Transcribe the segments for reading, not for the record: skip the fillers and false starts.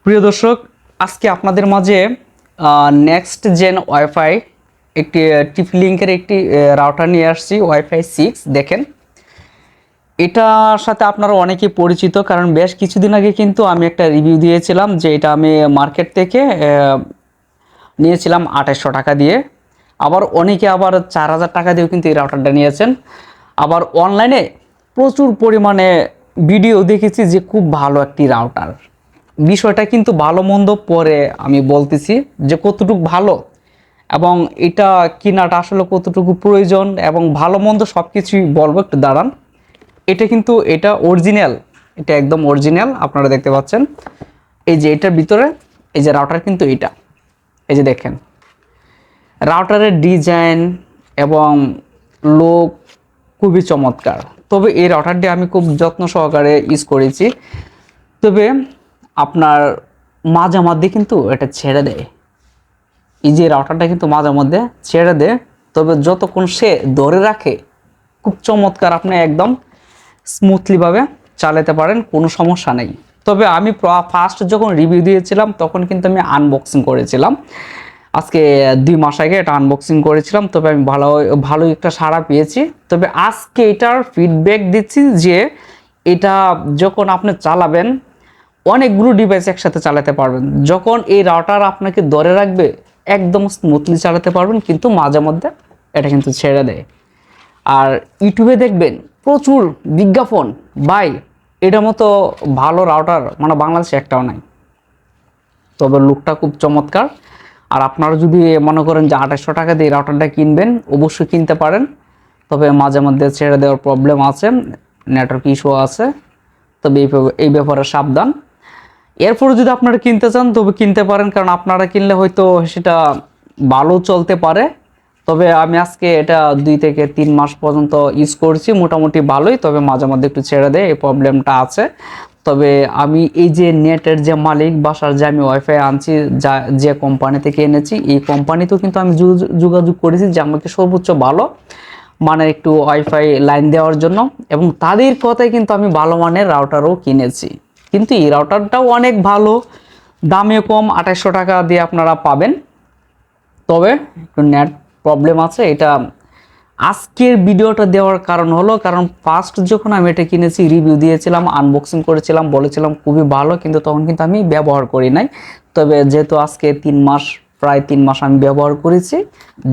প্রিয় দর্শক, আজকে আপনাদের মাঝে নেক্সট জেন ওয়াইফাই একটি টিপ-লিঙ্কের একটি রাউটার নিয়ে আসছি, ওয়াইফাই 6। দেখেন, এটার সাথে আপনারা অনেকেই পরিচিত, কারণ বেশ কিছুদিন আগে কিন্তু আমি একটা রিভিউ দিয়েছিলাম যে এটা আমি মার্কেট থেকে নিয়েছিলাম 2800 টাকা দিয়ে। আবার অনেকে আবার 4000 টাকা দিয়েও কিন্তু এই রাউটারটা নিয়েছেন। আবার অনলাইনে প্রচুর পরিমাণে ভিডিও দেখেছি যে খুব ভালো একটি রাউটার। বিষয়টা কিন্তু ভালো মন্দ পরে আমি বলতেছি যে কতটুকু ভালো এবং এটা কেনাটা আসলে কতটুকু প্রয়োজন এবং ভালো মন্দ সব কিছুই বলবো, একটু দাঁড়ান। এটা অরিজিনাল, এটা একদম অরিজিনাল। আপনারা দেখতে পাচ্ছেন এই যে এটার ভিতরে এই যে রাউটার, কিন্তু এটা এই যে দেখেন রাউটারের ডিজাইন এবং লোক খুবই চমৎকার। তবে এই রাউটারটি আমি খুব যত্ন সহকারে ইউজ করেছি। তবে আপনার মাঝে মধ্যে কিন্তু এটা ছেড়ে দেয়। এই যে রাউটারটা কিন্তু মাঝে মধ্যে ছেড়ে দেয়, তবে যতক্ষণ সে ধরে রাখে খুব চমৎকার, আপনি একদম স্মুথলিভাবে চালাতে পারেন, কোনো সমস্যা নেই। তবে আমি ফার্স্ট যখন রিভিউ দিয়েছিলাম তখন কিন্তু আমি আনবক্সিং করেছিলাম, আজকে 2 মাস আগে এটা আনবক্সিং করেছিলাম। তবে আমি ভালো একটা সাড়া পেয়েছি। তবে আজকে এটার ফিডব্যাক দিচ্ছি যে এটা যখন আপনি চালাবেন অনেকগুলো ডিভাইস একসাথে চালাতে পারবেন। যখন এই রাউটার আপনাকে ধরে রাখবে একদম স্মুথলি চালাতে পারবেন, কিন্তু মাঝে মধ্যে এটা কিন্তু ছেড়ে দেয়। আর ইউটিউবে দেখবেন প্রচুর বিজ্ঞাপন, ভাই এটার মতো ভালো রাউটার মানে বাংলাদেশে একটাও নাই। তবে লুকটা খুব চমৎকার। আর আপনারা যদি মনে করেন যে 2800 টাকা দিয়ে রাউটারটা কিনবেন, অবশ্যই কিনতে পারেন। তবে মাঝে মধ্যে ছেড়ে দেওয়ার প্রবলেম আছে, নেটওয়ার্ক ইস্যু আছে, তবে এই ব্যাপারে সাবধান। এরপরে যদি আপনারা কিনতে চান তবে কিনতে পারেন, কারণ আপনারা কিনলে হয়তো সেটা ভালো চলতে পারে। তবে আমি আজকে এটা 2 থেকে 3 মাস পর্যন্ত ইউজ করছি, মোটামুটি ভালোই। তবে মাঝে মধ্যে একটু ছেড়ে দেয়, এই প্রবলেমটা আছে। তবে আমি এই যে নেটের যে মালিক, বাসার যে আমি ওয়াইফাই আনছি, যে কোম্পানি থেকে এনেছি, এই কোম্পানিতেও কিন্তু আমি যোগাযোগ করেছি যে আমাকে সর্বোচ্চ ভালো মানের একটু ওয়াইফাই লাইন দেওয়ার জন্য, এবং তাদের কথায় কিন্তু আমি ভালো মানের রাউটারও কিনেছি। কিন্তু এই রাউটারটাও অনেক ভালো, দামে কম, 2800 টাকা দিয়ে আপনারা পাবেন। তবে একটু নেট প্রবলেম আছে। এটা আজকের ভিডিওটা দেওয়ার কারণ হলো, কারণ ফার্স্ট যখন আমি এটা কিনেছি রিভিউ দিয়েছিলাম, আনবক্সিং করেছিলাম, বলেছিলাম খুবই ভালো, কিন্তু তখন কিন্তু আমি ব্যবহার করি নাই। তবে যেহেতু আজকে 3 মাস, প্রায় 3 মাস আমি ব্যবহার করেছি,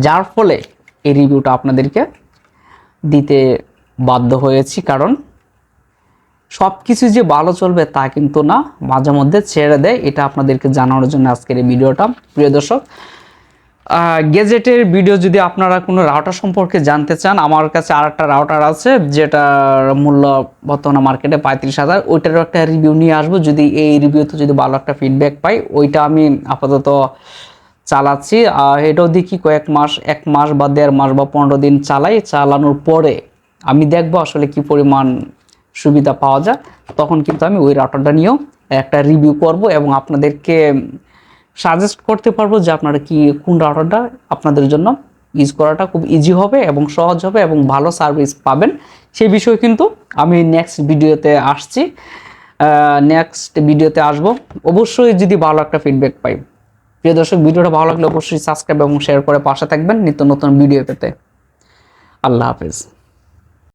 যার ফলে এই রিভিউটা আপনাদেরকে দিতে বাধ্য হয়েছি। কারণ সব কিছু যে ভালো চলবে তা কিন্তু না, মাঝে মধ্যে ছেড়ে দেয়। এটা আপনাদেরকে জানানোর জন্য আজকের এই ভিডিওটা। প্রিয় দর্শক, গ্যাজেটের ভিডিও যদি আপনারা কোনো রাউটার সম্পর্কে জানতে চান, আমার কাছে আরেকটা রাউটার আছে যেটার মূল্য বর্তমানে মার্কেটে 35,000। ওইটারও একটা রিভিউ নিয়ে আসবো, যদি এই রিভিউতে যদি ভালো একটা ফিডব্যাক পাই। ওইটা আমি আপাতত চালাচ্ছি, এটাও দেখি কয়েক মাস, 1 মাস বা 1.5 মাস বা 15 দিন চালাই। চালানোর পরে আমি দেখবো আসলে কি পরিমাণ সুবিধা পাওয়া যায়। তখন কিন্তু আমি ওই রাউটারটা নিয়েও একটা রিভিউ করব এবং আপনাদেরকে সাজেস্ট করতে পারবো যে আপনারা কোন রাউটারটা আপনাদের জন্য ইউজ করাটা খুব ইজি হবে এবং সহজ হবে এবং ভালো সার্ভিস পাবেন। সেই বিষয়ে কিন্তু আমি নেক্সট ভিডিওতে আসবো, অবশ্যই যদি ভালো একটা ফিডব্যাক পাই। প্রিয় দর্শক, ভিডিওটা ভালো লাগলে অবশ্যই সাবস্ক্রাইব এবং শেয়ার করে পাশে থাকবেন নিত্য নতুন ভিডিও পেতে। আল্লাহ হাফেজ।